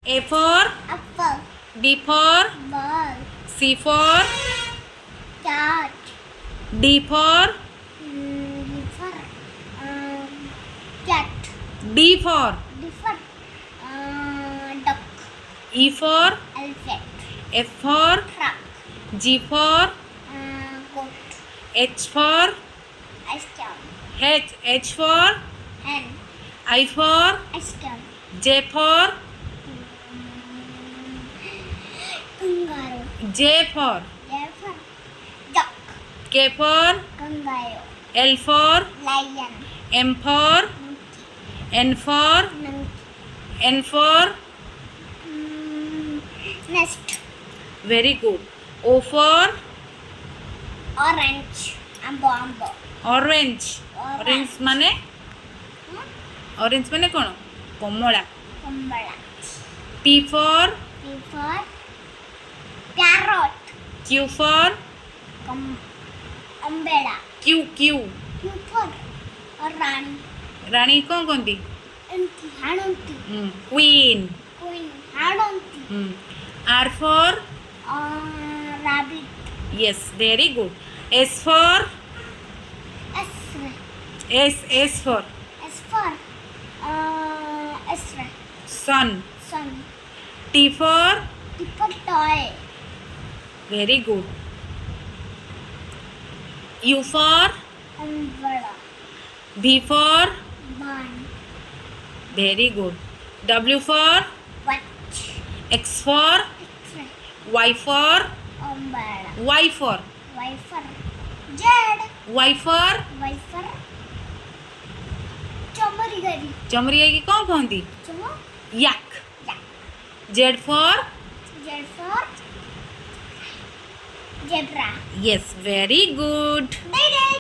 A for apple, B for ball, C for cat, D for for cat, D for D for duck, E for elephant, F for truck, G for goat, H for ice cream, H for hen, I for ice cream, J for kangaroo, J for J for duck, K for kangaroo, L for lion, M for monkey, N for nest, very good. O for orange, ambo, orange. Orange মানে orange মানে কোন কমলা. kumbala, P for P for parrot, Q for umbrella, Q Q for rani, ରାଣୀ କ'ଣ କହନ୍ତି? hananti, Queen. queen, hananti, R for rabbit, yes, very good. S for S S for for sun. sun, T for T for toy, very good. U for umbrella, V for barn, very good. W for watch, X for X-ray, Y for umbrella, Y for Y for Z, Y for Y for chomari, ଚମରି ଯାଇକି କ'ଣ କହନ୍ତି? yak. Z for Z for zebra. yes, very good.